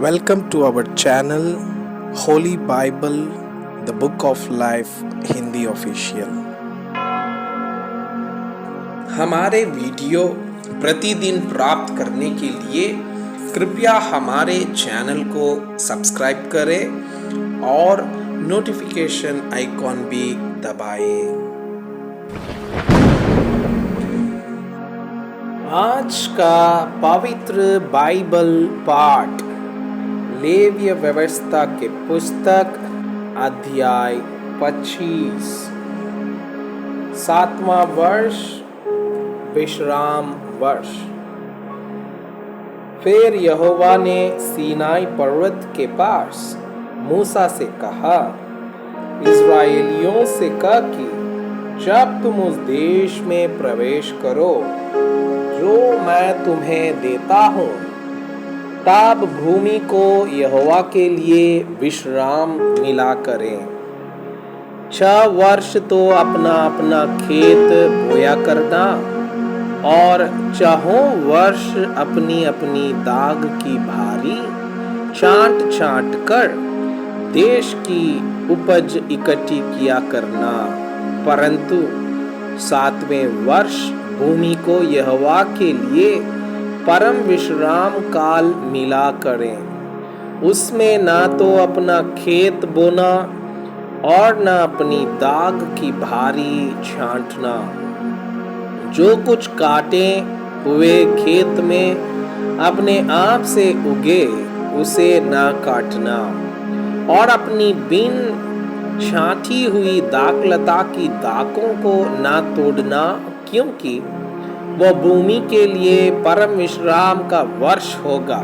Welcome to our channel Holy Bible, the Book of Life Hindi official. हमारे video प्रतिदिन प्राप्त करने के लिए कृपया हमारे चैनल को सब्सक्राइब करें और नोटिफिकेशन आइकॉन भी दबाएं। आज का पवित्र बाइबल पाठ लेव्य व्यवस्था के पुस्तक अध्याय 25, 7वां वर्ष विश्राम वर्ष। फिर यहोवा ने सीनाई पर्वत के पास मूसा से कहा, इस्राएलियों से कह कि जब तुम उस देश में प्रवेश करो जो मैं तुम्हें देता हूँ, तब भूमि को यहोवा के लिए विश्राम मिला करें। 6 वर्ष तो अपना अपना खेत बोया करना और 4 वर्ष अपनी अपनी दाग की भारी छांट छांट कर देश की उपज इकट्ठी किया करना, परंतु 7वें वर्ष भूमि को यहोवा के लिए परम विश्राम काल मिला करें। उसमें ना तो अपना खेत बोना और ना अपनी दाग की भारी छांटना। जो कुछ काटे हुए खेत में अपने आप से उगे उसे ना काटना और अपनी बिन छांटी हुई दाखलता की दाकों को ना तोड़ना, क्योंकि वह भूमि के लिए परम विश्राम का वर्ष होगा।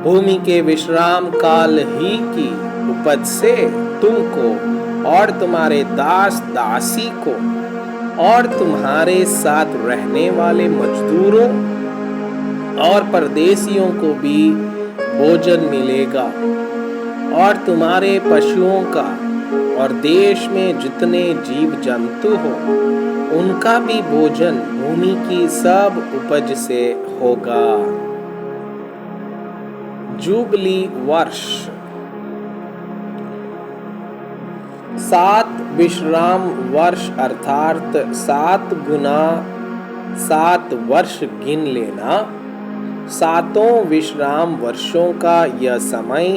भूमि के विश्राम काल ही की उपज से तुमको और तुम्हारे दास दासी को और तुम्हारे साथ रहने वाले मजदूरों और परदेशियों को भी भोजन मिलेगा, और तुम्हारे पशुओं का और देश में जितने जीव जंतु हो उनका भी भोजन भूमि की सब उपज से होगा। जुबली वर्ष। 7 विश्राम वर्ष अर्थात 7 गुना 7 वर्ष गिन लेना। 7 विश्राम वर्षों का यह समय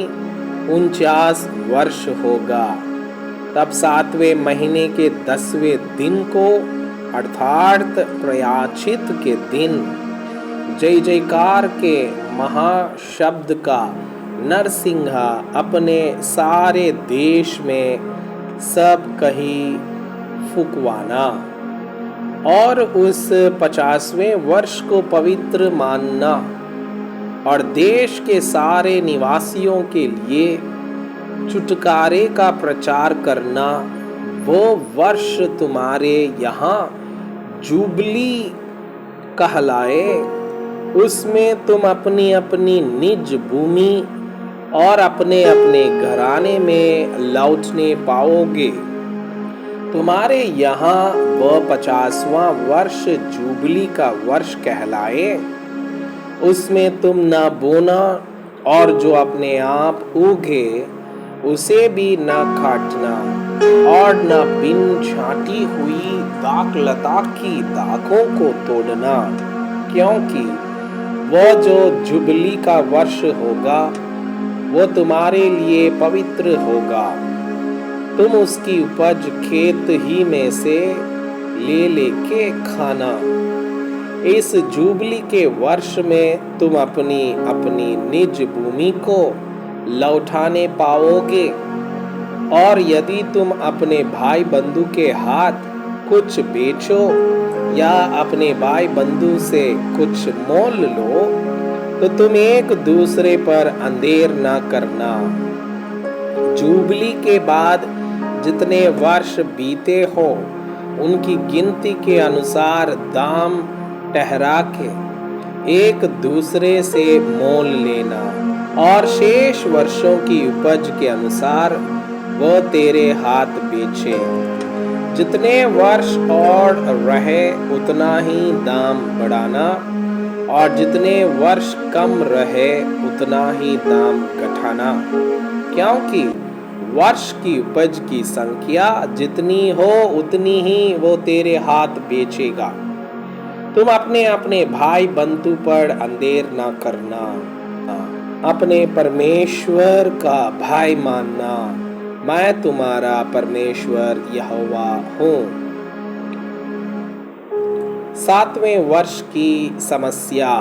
49 वर्ष होगा। तब 7वें महीने के 10वें दिन को अर्थात प्रयाचित के दिन जय जयकार के महाशब्द का नरसिंहा अपने सारे देश में सब कहीं फुकवाना और उस 50वें वर्ष को पवित्र मानना और देश के सारे निवासियों के लिए छुटकारे का प्रचार करना। वो वर्ष तुम्हारे यहाँ जुबली कहलाए। उसमें तुम अपनी अपनी निज भूमि और अपने अपने घराने में लौटने पाओगे। तुम्हारे यहाँ वह 50वां वर्ष जुबली का वर्ष कहलाए। उसमें तुम न बोना और जो अपने आप उगे उसे भी न काटना और न बिन छांटी हुई दाखलता की दागों को तोड़ना, क्योंकि वह जो जुबली का वर्ष होगा वो तुम्हारे लिए पवित्र होगा। तुम उसकी उपज खेत ही में से ले लेके खाना। इस जुबली के वर्ष में तुम अपनी अपनी निज भूमि को लौटाने पाओगे, और यदि तुम अपने भाई बंधु के हाथ कुछ बेचो या अपने भाई बंधु से कुछ मोल लो तो तुम एक दूसरे पर अंधेर न करना। जुबली के बाद जितने वर्ष बीते हो उनकी गिनती के अनुसार दाम ठहरा के एक दूसरे से मोल लेना, और शेष वर्षों की उपज के अनुसार वह तेरे हाथ बेचे। जितने वर्ष और रहे उतना ही दाम बढ़ाना और जितने वर्ष कम रहे उतना ही दाम घटाना, क्योंकि वर्ष की उपज की संख्या जितनी हो उतनी ही वो तेरे हाथ बेचेगा। तुम अपने अपने भाई बंधु पर अंधेर ना करना, अपने परमेश्वर का भाई मानना। मैं तुम्हारा परमेश्वर यहोवा हूँ। 7वें वर्ष की समस्या।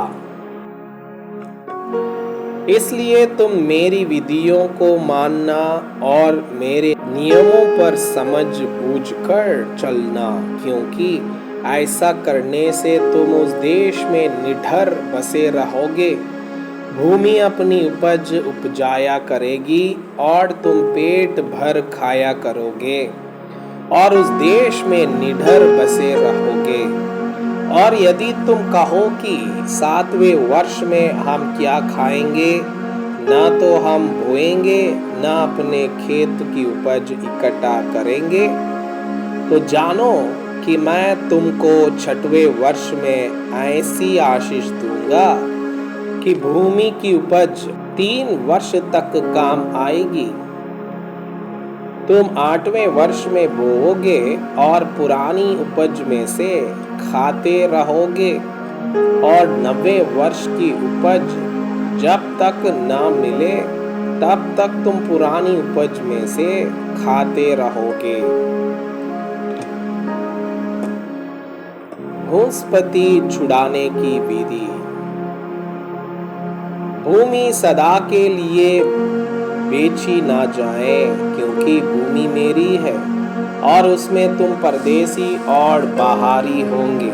इसलिए तुम मेरी विधियों को मानना और मेरे नियमों पर समझ बूझ कर चलना, क्योंकि ऐसा करने से तुम उस देश में निडर बसे रहोगे। भूमि अपनी उपज उपजाया करेगी और तुम पेट भर खाया करोगे और उस देश में निडर बसे रहोगे। और यदि तुम कहो कि 7वें वर्ष में हम क्या खाएंगे, ना तो हम बोएंगे ना अपने खेत की उपज इकट्ठा करेंगे, तो जानो कि मैं तुमको 6वें वर्ष में ऐसी आशीष दूंगा कि भूमि की उपज 3 वर्ष तक काम आएगी। तुम 8वें वर्ष में बोओगे और पुरानी उपज में से खाते रहोगे, और 90वें वर्ष की उपज जब तक ना मिले तब तक तुम पुरानी उपज में से खाते रहोगे। भूस्पति छुड़ाने की विधि। भूमि सदा के लिए बेची ना जाए, क्योंकि भूमि मेरी है और उसमें तुम परदेसी और बाहरी होंगे।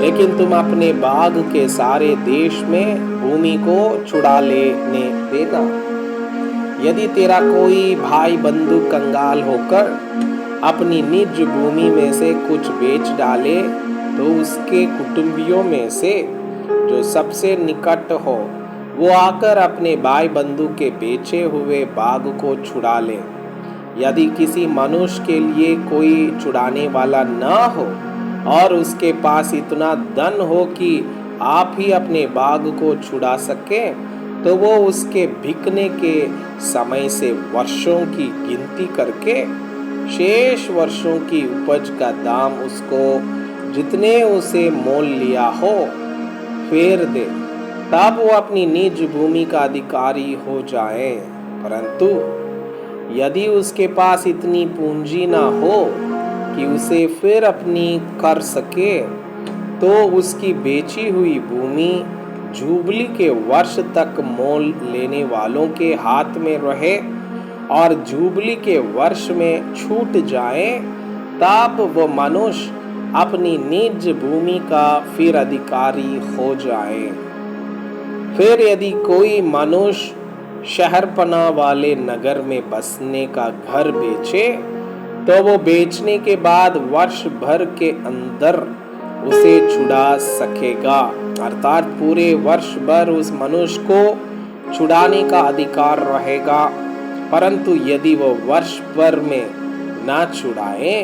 लेकिन तुम अपने बाग के सारे देश में भूमि को छुड़ा लेने देना। यदि तेरा कोई भाई बंधु कंगाल होकर अपनी निज भूमि में से कुछ बेच डाले, तो उसके कुटुंबियों में से जो सबसे निकट हो वो आकर अपने भाई बंधु के बेचे हुए बाग को छुड़ा ले। यदि किसी मनुष्य के लिए कोई छुड़ाने वाला ना हो और उसके पास इतना धन हो कि आप ही अपने बाग को छुड़ा सके, तो वो उसके बिकने के समय से वर्षों की गिनती करके शेष वर्षों की उपज का दाम उसको जितने उसे मोल लिया हो फेर दे, तब वो अपनी निज भूमि का अधिकारी हो जाए। परंतु यदि उसके पास इतनी पूंजी ना हो कि उसे फिर अपनी कर सके, तो उसकी बेची हुई भूमि जुबली के वर्ष तक मोल लेने वालों के हाथ में रहे और जुबली के वर्ष में छूट जाए, तब वो मनुष्य अपनी निज भूमि का फिर अधिकारी हो जाए। फिर यदि कोई मनुष्य शहरपना वाले नगर में बसने का घर बेचे, तो वो बेचने के बाद वर्ष भर के अंदर उसे छुड़ा सकेगा, अर्थात पूरे वर्ष भर उस मनुष्य को छुड़ाने का अधिकार रहेगा। परंतु यदि वो वर्ष भर में ना छुड़ाए,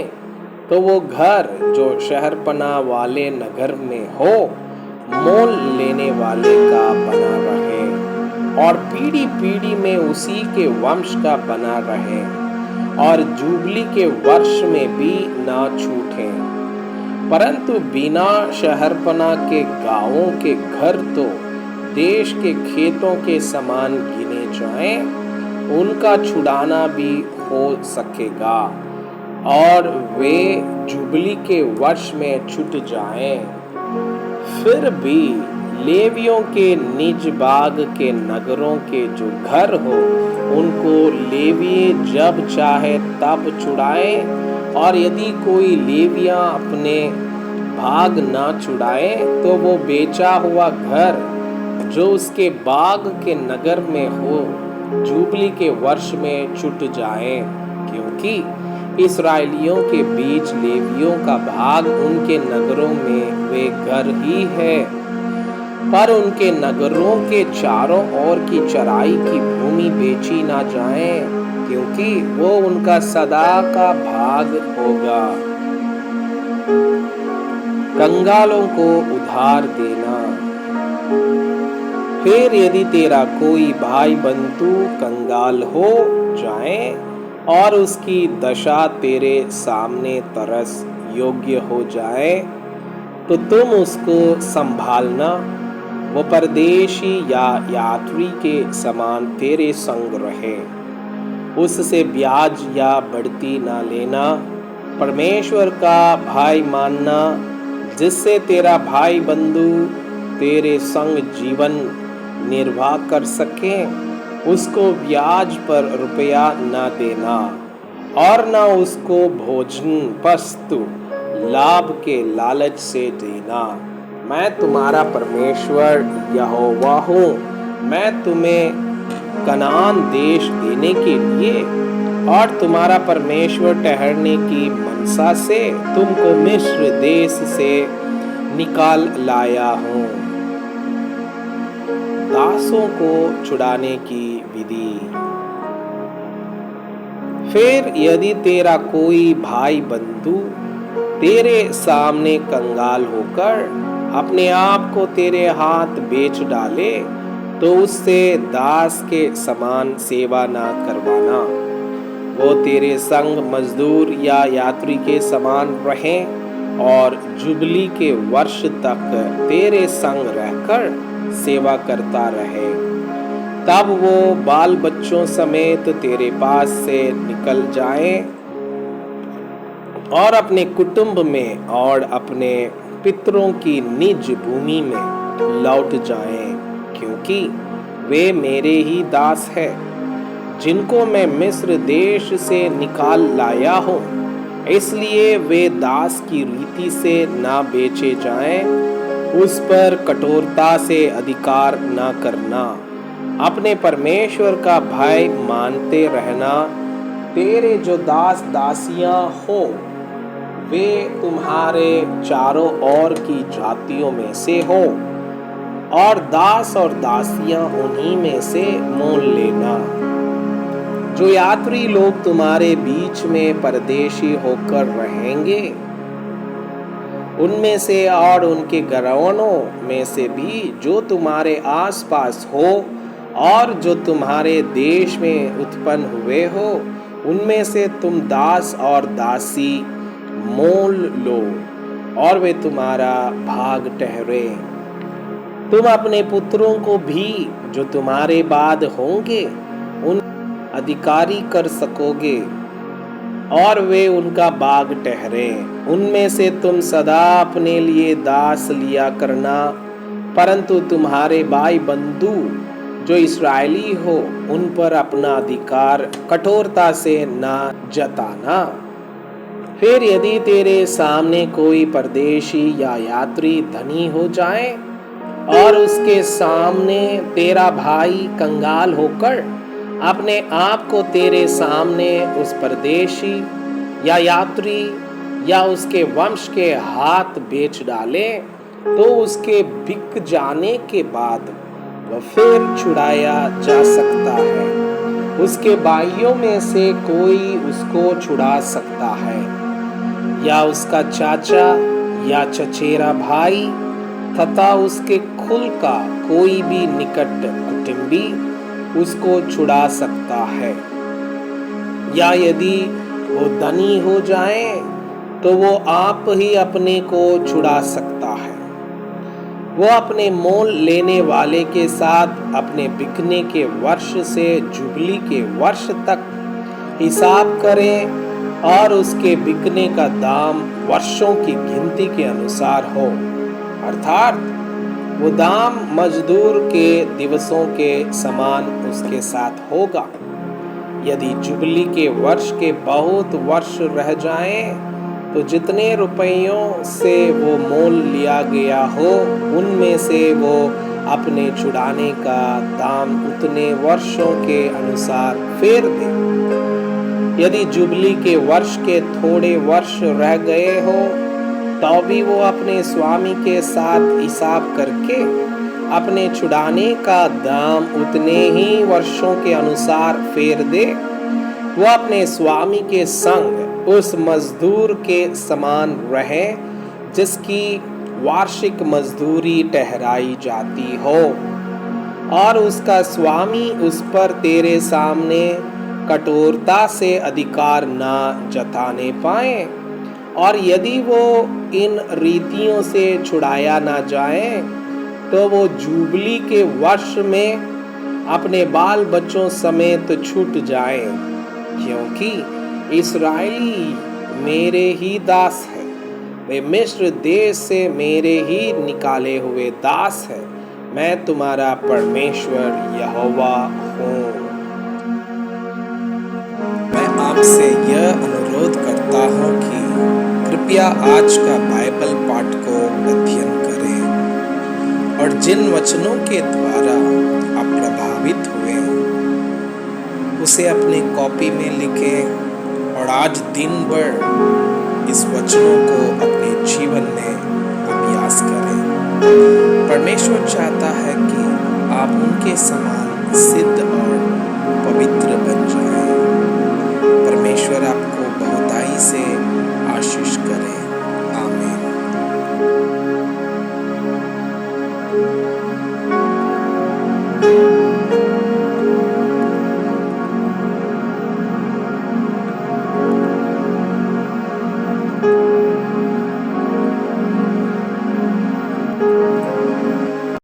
तो वो घर जो शहरपना वाले नगर में हो मोल लेने वाले का बना रहे और पीढ़ी पीढ़ी में उसी के वंश का बना रहे और जुबली के वर्ष में भी ना छूटे। परंतु बिना शहरपना के गांवों के घर तो देश के खेतों के समान गिने जाएं, उनका छुड़ाना भी हो सकेगा और वे जुबली के वर्ष में छूट जाएं। फिर भी लेवियों के निज बाग के नगरों के जो घर हो, उनको लेवी जब चाहे तब छुड़ाए, और यदि कोई लेवियां अपने भाग ना छुड़ाए, तो वो बेचा हुआ घर जो उसके बाग के नगर में हो जुबली के वर्ष में छूट जाए, क्योंकि इस्राएलियों के बीच लेवियों का भाग उनके नगरों में वे घर ही है, पर उनके नगरों के चारों ओर की चराई की भूमि बेची ना जाए, क्योंकि वो उनका सदा का भाग होगा। कंगालों को उधार देना। फिर यदि तेरा कोई भाई बंधु कंगाल हो जाए और उसकी दशा तेरे सामने तरस योग्य हो जाए, तो तुम उसको संभालना। वो परदेशी या यात्री के समान तेरे संग रहे, उससे ब्याज या बढ़ती ना लेना। परमेश्वर का भाई मानना, जिससे तेरा भाई बंधु तेरे संग जीवन निर्वाह कर सके। उसको ब्याज पर रुपया न देना और न उसको भोजन वस्तु लाभ के लालच से देना। मैं तुम्हारा परमेश्वर यहोवा हूँ। मैं तुम्हें कनान देश देने के लिए और तुम्हारा परमेश्वर ठहरने की मनसा से तुमको मिस्र देश से निकाल लाया हूँ। दासों को छुड़ाने की विधि। फिर यदि तेरा कोई भाई बंधु तेरे सामने कंगाल होकर अपने आप को तेरे हाथ बेच डाले, तो उससे दास के समान सेवा ना करवाना। वो तेरे संग मजदूर या यात्री के समान रहे और जुबली के वर्ष तक तेरे संग रहकर सेवा करता रहे। तब वो बाल बच्चों समेत तेरे पास से निकल जाए और अपने कुटुंब में और अपने पितरों की निज भूमि में लौट जाएं, क्योंकि वे मेरे ही दास हैं, जिनको मैं मिस्र देश से निकाल लाया हूँ। इसलिए वे दास की रीति से ना बेचे जाएं। उस पर कठोरता से अधिकार ना करना। अपने परमेश्वर का भय मानते रहना। तेरे जो दास दासियां हो, वे तुम्हारे चारों ओर की जातियों में से हो और दास और दासियां उन्हीं में से मोल लेना। जो यात्री लोग तुम्हारे बीच में परदेशी होकर रहेंगे, उनमें से और उनके घरानों में से भी जो तुम्हारे आसपास हो और जो तुम्हारे देश में उत्पन्न हुए हो, उनमें से तुम दास और दासी मोल लो और वे तुम्हारा भाग ठहरे। तुम अपने पुत्रों को भी जो तुम्हारे बाद होंगे उन अधिकारी कर सकोगे और वे उनका भाग ठहरे। उनमें से तुम सदा अपने लिए दास लिया करना, परंतु तुम्हारे भाई बंधु जो इस्राएली हो, उन पर अपना अधिकार कठोरता से ना जताना। फिर यदि तेरे सामने कोई परदेशी या यात्री धनी हो जाए और उसके सामने तेरा भाई कंगाल होकर अपने आप को तेरे सामने उस परदेशी या यात्री या उसके वंश के हाथ बेच डाले, तो उसके बिक जाने के बाद वह फिर छुड़ाया जा सकता है। उसके भाइयों में से कोई उसको छुड़ा सकता है, या उसका चाचा या चचेरा भाई तथा उसके कुल का कोई भी निकट कुटुंबी उसको छुड़ा सकता है। या यदि वो धनी हो जाए तो वो आप ही अपने को छुड़ा सकता है। वो अपने मोल लेने वाले के साथ अपने बिकने के वर्ष से जुबली के वर्ष तक हिसाब करे और उसके बिकने का दाम वर्षों की गिनती के अनुसार हो, अर्थात वो दाम मजदूर के दिवसों के समान उसके साथ होगा। यदि जुबली के वर्ष के बहुत वर्ष रह जाएं, तो जितने रुपयों से वो मोल लिया गया हो, उनमें से वो अपने छुड़ाने का दाम उतने वर्षों के अनुसार फेर दे। यदि जुबली के वर्ष के थोड़े वर्ष रह गए हो, तो भी वो अपने स्वामी के साथ हिसाब करके अपने छुड़ाने का दाम उतने ही वर्षों के अनुसार फेर दे। वो अपने स्वामी के संग उस मजदूर के समान रहे जिसकी वार्षिक मजदूरी ठहराई जाती हो और उसका स्वामी उस पर तेरे सामने कठोरता से अधिकार ना जताने पाए, और यदि वो इन रीतियों से छुड़ाया ना जाए तो वो जुबली के वर्ष में अपने बाल बच्चों समेत छूट जाए, क्योंकि इस्राएली मेरे ही दास है, वे मिस्र देश से मेरे ही निकाले हुए दास है। मैं तुम्हारा परमेश्वर यहोवा हूँ। मैं आपसे यह अनुरोध करता हूँ कि कृपया आज का बाइबल पाठ को अध्ययन करें और जिन वचनों के द्वारा आप प्रभावित हुए उसे अपनी कॉपी में लिखें और आज दिन भर इस वचनों को अपने जीवन में अभ्यास करें। परमेश्वर चाहता है कि आप उनके समान सिद्ध और पवित्र